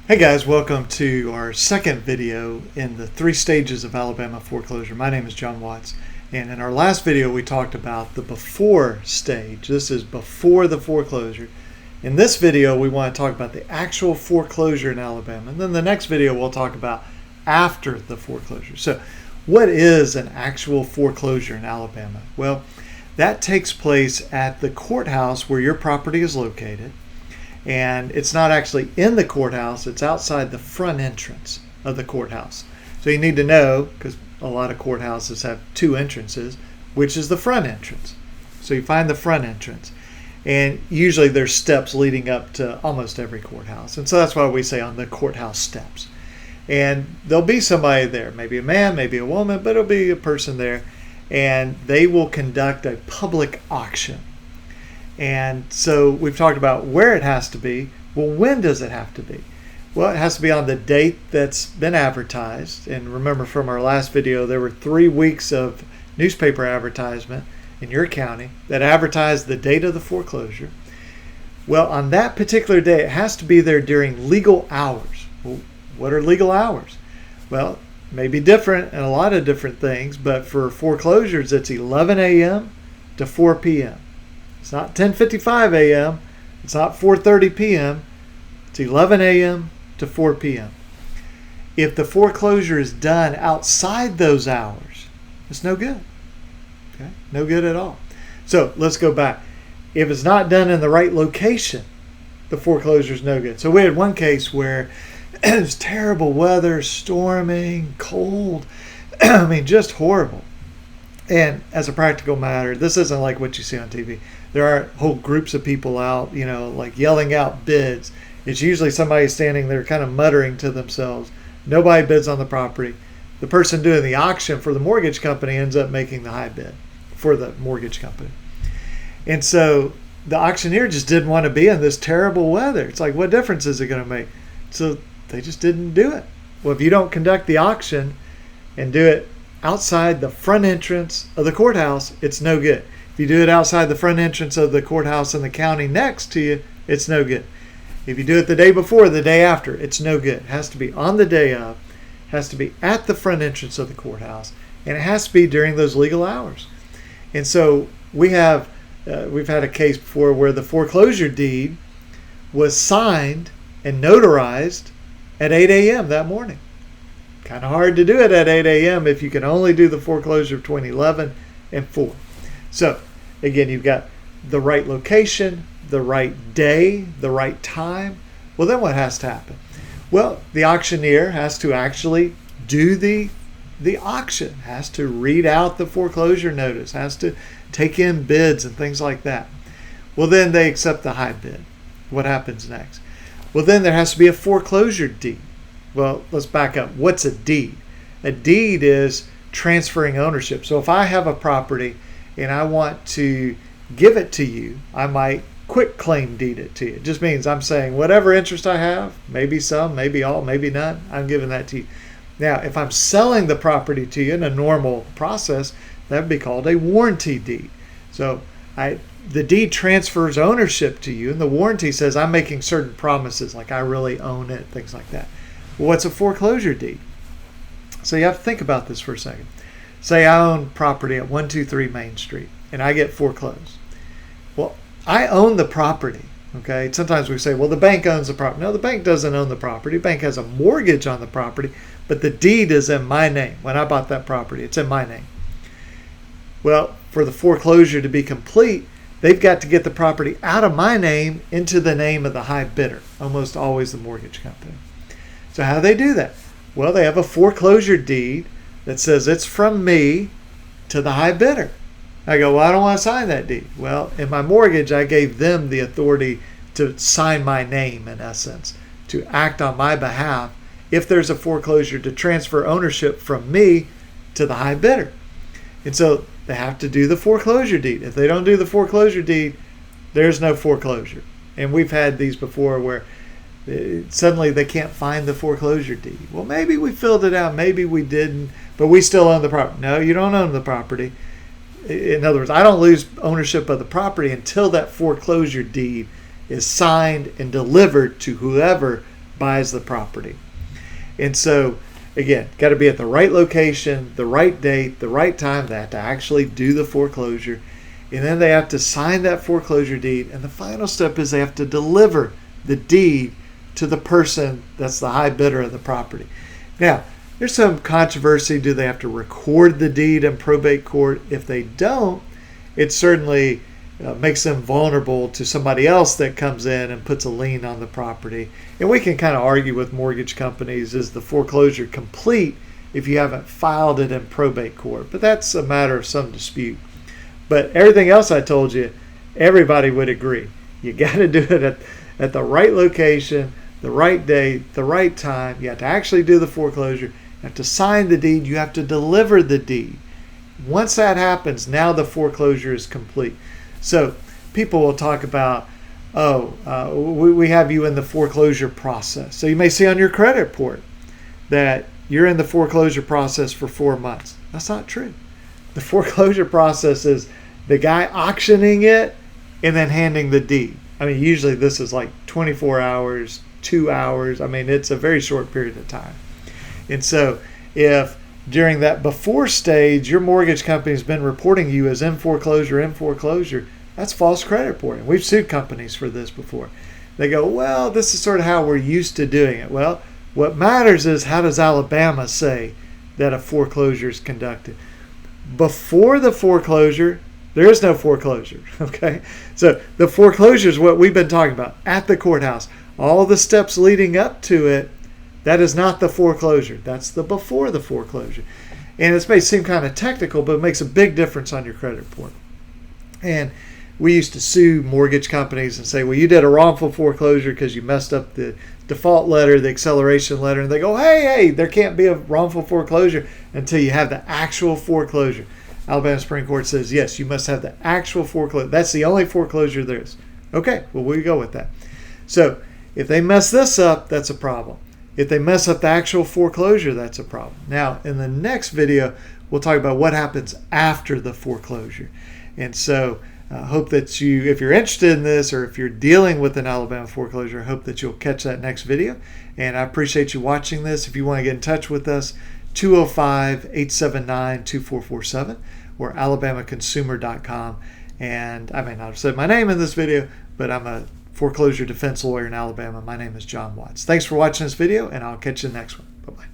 Hey guys, welcome to our second video in the 3 stages of Alabama foreclosure. My name is John Watts, and in our last video we talked about the before stage. This is before the foreclosure. In this video we want to talk about the actual foreclosure in Alabama, and then the next video we'll talk about after the foreclosure. So what is an actual foreclosure in Alabama? Well, that takes place at the courthouse where your property is located. And it's not actually in the courthouse, it's outside the front entrance of the courthouse. So you need to know, because a lot of courthouses have 2 entrances, which is the front entrance. So you find the front entrance. And usually there's steps leading up to almost every courthouse. And so that's why we say on the courthouse steps. And there'll be somebody there, maybe a man, maybe a woman, but it'll be a person there. And they will conduct a public auction. And so we've talked about where it has to be. Well, when does it have to be? Well, it has to be on the date that's been advertised. And remember from our last video, there were 3 weeks of newspaper advertisement in your county that advertised the date of the foreclosure. Well, on that particular day, it has to be there during legal hours. Well, what are legal hours? Well, it may be different in a lot of different things, but for foreclosures, it's 11 a.m. to 4 p.m. It's not 10:55 a.m. It's not 4:30 p.m. It's 11 a.m. to 4 p.m. If the foreclosure is done outside those hours, it's no good. Okay? No good at all. So let's go back. If it's not done in the right location, the foreclosure is no good. So we had one case where it was terrible weather, storming, cold. I mean, just horrible. And as a practical matter, this isn't like what you see on TV. There are whole groups of people out, like yelling out bids. It's usually somebody standing there kind of muttering to themselves. Nobody bids on the property. The person doing the auction for the mortgage company ends up making the high bid for the mortgage company. And so the auctioneer just didn't want to be in this terrible weather. It's like, what difference is it going to make? So they just didn't do it. Well, if you don't conduct the auction and do it outside the front entrance of the courthouse, it's no good. If you do it outside the front entrance of the courthouse in the county next to you, it's no good. If you do it the day before, the day after, it's no good. It has to be on the day of, it has to be at the front entrance of the courthouse, and it has to be during those legal hours. And so we've had a case before where the foreclosure deed was signed and notarized at 8 a.m. that morning. Kind of hard to do it at 8 a.m. if you can only do the foreclosure between 11 and 4. So, again, you've got the right location, the right day, the right time. Well, then what has to happen? Well, the auctioneer has to actually do the auction, has to read out the foreclosure notice, has to take in bids and things like that. Well, then they accept the high bid. What happens next? Well, then there has to be a foreclosure deed. Well, let's back up. What's a deed? A deed is transferring ownership. So if I have a property and I want to give it to you, I might quit claim deed it to you. It just means I'm saying whatever interest I have, maybe some, maybe all, maybe none, I'm giving that to you. Now, if I'm selling the property to you in a normal process, that would be called a warranty deed. So the deed transfers ownership to you, and the warranty says I'm making certain promises, like I really own it, things like that. Well, what's a foreclosure deed? So you have to think about this for a second. Say I own property at 123 Main Street and I get foreclosed. Well, I own the property. Okay. Sometimes we say, well, the bank owns the property. No, the bank doesn't own the property. The bank has a mortgage on the property, but the deed is in my name. When I bought that property, it's in my name. Well, for the foreclosure to be complete, they've got to get the property out of my name into the name of the high bidder, almost always the mortgage company. So how do they do that? Well, they have a foreclosure deed that says it's from me to the high bidder. I go, well, I don't want to sign that deed. Well, in my mortgage, I gave them the authority to sign my name, in essence, to act on my behalf if there's a foreclosure, to transfer ownership from me to the high bidder. And so they have to do the foreclosure deed. If they don't do the foreclosure deed, there's no foreclosure. And we've had these before where suddenly they can't find the foreclosure deed. Well, maybe we filled it out, maybe we didn't, but we still own the property. No, you don't own the property. In other words, I don't lose ownership of the property until that foreclosure deed is signed and delivered to whoever buys the property. And so, again, got to be at the right location, the right date, the right time. They have to actually do the foreclosure. And then they have to sign that foreclosure deed. And the final step is they have to deliver the deed to the person that's the high bidder of the property. Now, there's some controversy. Do they have to record the deed in probate court? If they don't, it certainly makes them vulnerable to somebody else that comes in and puts a lien on the property. And we can kind of argue with mortgage companies, is the foreclosure complete if you haven't filed it in probate court? But that's a matter of some dispute. But everything else I told you, everybody would agree. You got to do it at the right location, the right date, the right time. You have to actually do the foreclosure. You have to sign the deed. You have to deliver the deed. Once that happens, now the foreclosure is complete. So people will talk about, we have you in the foreclosure process. So you may see on your credit report that you're in the foreclosure process for 4 months. That's not true. The foreclosure process is the guy auctioning it and then handing the deed. I mean, usually this is like 24 hours, 2 hours. I mean, it's a very short period of time. And so if during that before stage, your mortgage company has been reporting you as in foreclosure, that's false credit reporting. We've sued companies for this before. They go, well, this is sort of how we're used to doing it. Well, what matters is, how does Alabama say that a foreclosure is conducted? Before the foreclosure, there is no foreclosure, okay? So the foreclosure is what we've been talking about at the courthouse. All the steps leading up to it, that is not the foreclosure. That's the before the foreclosure. And this may seem kind of technical, but it makes a big difference on your credit report. And we used to sue mortgage companies and say, well, you did a wrongful foreclosure because you messed up the default letter, the acceleration letter. And they go, hey, there can't be a wrongful foreclosure until you have the actual foreclosure. Alabama Supreme Court says, yes, you must have the actual foreclosure. That's the only foreclosure there is. Okay, well, we go with that. So if they mess this up, that's a problem. If they mess up the actual foreclosure, that's a problem. Now, in the next video, we'll talk about what happens after the foreclosure. And so I hope that you, if you're interested in this or if you're dealing with an Alabama foreclosure, I hope that you'll catch that next video. And I appreciate you watching this. If you want to get in touch with us, 205-879-2447 or alabamaconsumer.com. And I may not have said my name in this video, but I'm a foreclosure defense lawyer in Alabama. My name is John Watts. Thanks for watching this video, and I'll catch you in the next one. Bye-bye.